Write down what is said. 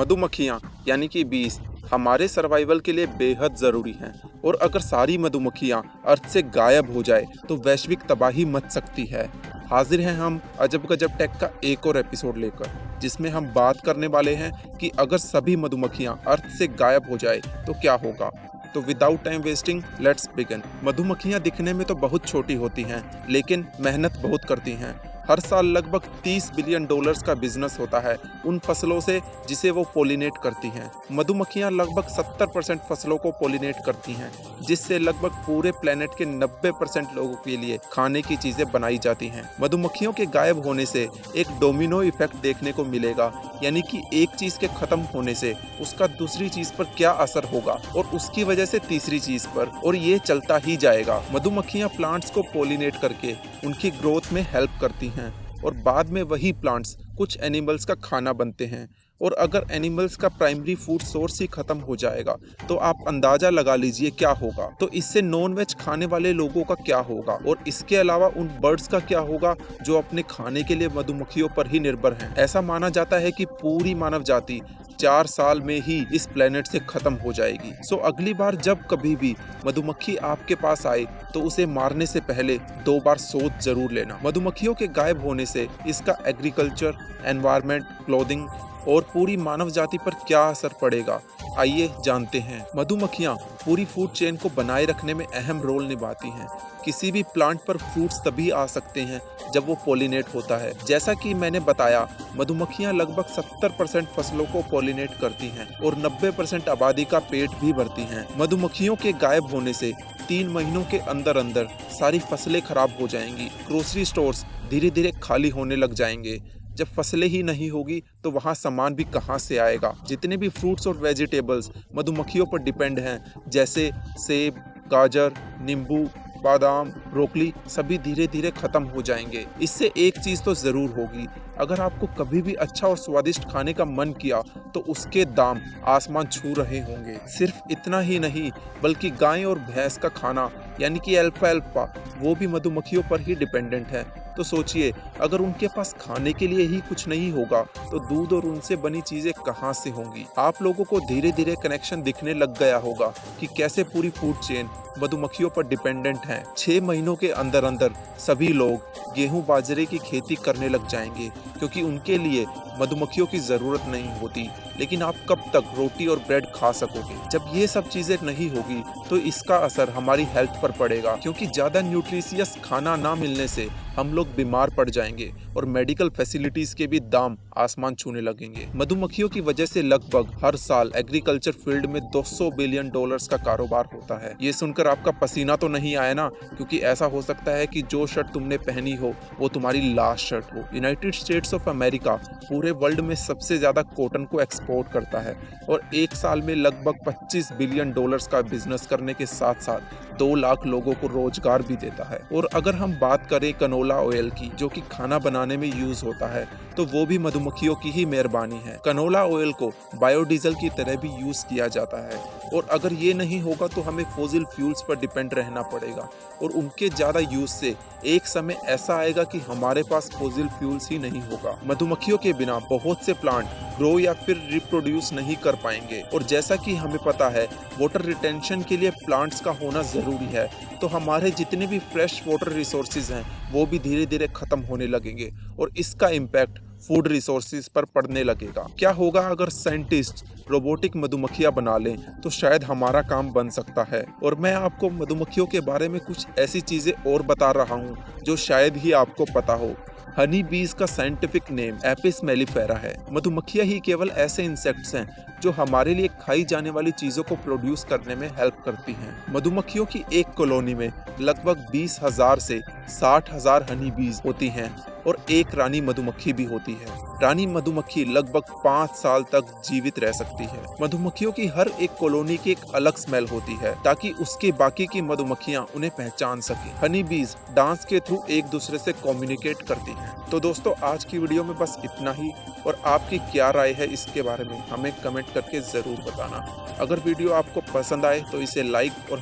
मधुमक्खियाँ यानी कि बीज हमारे सर्वाइवल के लिए बेहद ज़रूरी हैं और अगर सारी मधुमक्खियाँ अर्थ से गायब हो जाए तो वैश्विक तबाही मच सकती है। हाजिर हैं हम अजब गजब टेक का एक और एपिसोड लेकर, जिसमें हम बात करने वाले हैं कि अगर सभी मधुमक्खियाँ अर्थ से गायब हो जाए तो क्या होगा। तो without time wasting let's begin. मधुमक्खियाँ दिखने में तो बहुत छोटी होती हैं, लेकिन मेहनत बहुत करती हैं। हर साल लगभग 30 बिलियन डॉलर्स का बिजनेस होता है उन फसलों से जिसे वो पोलिनेट करती हैं। मधुमक्खियाँ लगभग 70% फसलों को पोलिनेट करती हैं, जिससे लगभग पूरे प्लेनेट के 90% लोगों के लिए खाने की चीजें बनाई जाती हैं। मधुमक्खियों के गायब होने से एक डोमिनो इफेक्ट देखने को मिलेगा, यानी कि एक चीज के खत्म होने से उसका दूसरी चीज पर क्या असर होगा और उसकी वजह से तीसरी चीज पर, और ये चलता ही जाएगा। मधुमक्खियाँ प्लांट्स को पोलिनेट करके उनकी ग्रोथ में हेल्प करती हैं और बाद में वही प्लांट्स कुछ एनिमल्स का खाना बनते हैं। और अगर एनिमल्स का प्राइमरी फूड सोर्स ही खत्म हो जाएगा तो आप अंदाजा लगा लीजिए क्या होगा। तो इससे नॉन वेज खाने वाले लोगों का क्या होगा, और इसके अलावा उन बर्ड्स का क्या होगा जो अपने खाने के लिए मधुमक्खियों पर ही निर्भर हैं। ऐसा माना जाता है कि पूरी मानव जाति 4 साल में ही इस प्लेनेट से खत्म हो जाएगी। सो अगली बार जब कभी भी मधुमक्खी आपके पास आए तो उसे मारने से पहले 2 बार सोच जरूर लेना। मधुमक्खियों के गायब होने से इसका एग्रीकल्चर, एनवायरनमेंट, क्लोथिंग और पूरी मानव जाति पर क्या असर पड़ेगा, आइए जानते हैं। मधुमक्खियाँ पूरी फूड चेन को बनाए रखने में अहम रोल निभाती हैं। किसी भी प्लांट पर फ्रूट्स तभी आ सकते हैं जब वो पोलिनेट होता है। जैसा कि मैंने बताया, मधुमक्खियाँ लगभग 70% फसलों को पोलिनेट करती हैं और 90% आबादी का पेट भी भरती हैं। मधुमक्खियों के गायब होने से 3 महीनों के अंदर अंदर सारी फसलें खराब हो जाएंगी। ग्रोसरी स्टोर्स धीरे धीरे खाली होने लग जाएंगे। जब फसलें ही नहीं होगी तो वहाँ सामान भी कहाँ से आएगा। जितने भी फ्रूट्स और वेजिटेबल्स मधुमक्खियों पर डिपेंड हैं, जैसे सेब, गाजर, नींबू, बादाम, ब्रोकली, सभी धीरे धीरे खत्म हो जाएंगे। इससे एक चीज़ तो ज़रूर होगी, अगर आपको कभी भी अच्छा और स्वादिष्ट खाने का मन किया तो उसके दाम आसमान छू रहे होंगे। सिर्फ इतना ही नहीं, बल्कि गाय और भैंस का खाना यानी कि अल्फाल्फा, वो भी मधुमक्खियों पर ही डिपेंडेंट है। तो सोचिए, अगर उनके पास खाने के लिए ही कुछ नहीं होगा तो दूध और उनसे बनी चीजें कहाँ से होंगी। आप लोगों को धीरे धीरे कनेक्शन दिखने लग गया होगा कि कैसे पूरी फूड चेन मधुमक्खियों पर डिपेंडेंट है। 6 महीनों के अंदर अंदर सभी लोग गेहूं बाजरे की खेती करने लग जाएंगे, क्योंकि उनके लिए मधुमक्खियों की जरूरत नहीं होती। लेकिन आप कब तक रोटी और ब्रेड खा सकोगे? जब ये सब चीजें नहीं होगी तो इसका असर हमारी हेल्थ पर पड़ेगा, क्योंकि ज्यादा न्यूट्रिशियस खाना ना मिलने से हम लोग बीमार पड़ जाएंगे और मेडिकल फैसिलिटीज के भी दाम आसमान छूने लगेंगे। मधुमक्खियों की वजह से लगभग हर साल एग्रीकल्चर फील्ड में 200 बिलियन डॉलर्स का कारोबार होता है। ये सुनकर आपका पसीना तो नहीं आया ना? क्योंकि ऐसा हो सकता है कि जो शर्ट तुमने पहनी हो वो तुम्हारी लास्ट शर्ट हो। यूनाइटेड स्टेट्स ऑफ अमेरिका पूरे वर्ल्ड में सबसे ज्यादा कॉटन को एक्सपोर्ट करता है और एक साल में लगभग 25 बिलियन डॉलर्स का बिजनेस करने के साथ साथ 2 लाख लोगों को रोजगार भी देता है। और अगर हम बात करें कनोला ऑयल की, जो कि खाना बनाने में यूज होता है, तो वो भी मधुमक्खियों की ही मेहरबानी है। कनोला ऑयल को बायोडीजल की तरह भी यूज किया जाता है, और अगर ये नहीं होगा तो हमें फॉसिल फ्यूल्स पर डिपेंड रहना पड़ेगा, और उनके ज्यादा यूज से एक समय ऐसा आएगा कि हमारे पास फॉसिल फ्यूल्स ही नहीं होगा। मधुमक्खियों के बिना बहुत से प्लांट ग्रो या फिर रिप्रोड्यूस नहीं कर पाएंगे, और जैसा कि हमें पता है वाटर रिटेंशन के लिए प्लांट्स का होना जरूरी है, तो हमारे जितने भी फ्रेश वाटर रिसोर्सेज हैं वो भी धीरे धीरे खत्म होने लगेंगे, और इसका इम्पैक्ट फूड रिसोर्सेज पर पड़ने लगेगा। क्या होगा अगर साइंटिस्ट रोबोटिक मधुमक्खियां बना लें, तो शायद हमारा काम बन सकता है। और मैं आपको मधुमक्खियों के बारे में कुछ ऐसी चीजें और बता रहा हूँ जो शायद ही आपको पता हो। हनी बीज का साइंटिफिक नेम एपिस मेलिफेरा है। मधुमक्खियां ही केवल ऐसे इंसेक्ट्स हैं जो हमारे लिए खाई जाने वाली चीजों को प्रोड्यूस करने में हेल्प करती हैं। मधुमक्खियों की एक कॉलोनी में लगभग 20,000 से 60,000 हनी बीज होती हैं और एक रानी मधुमक्खी भी होती है। रानी मधुमक्खी लगभग 5 साल तक जीवित रह सकती है। मधुमक्खियों की हर एक कॉलोनी की एक अलग स्मेल होती है, ताकि उसके बाकी की मधुमक्खियां उन्हें पहचान सके। हनी बीज डांस के थ्रू एक दूसरे से कम्युनिकेट करती हैं। तो दोस्तों, आज की वीडियो में बस इतना ही, और आपकी क्या राय है इसके बारे में हमें कमेंट करके जरूर बताना। अगर वीडियो आपको पसंद आए तो इसे लाइक और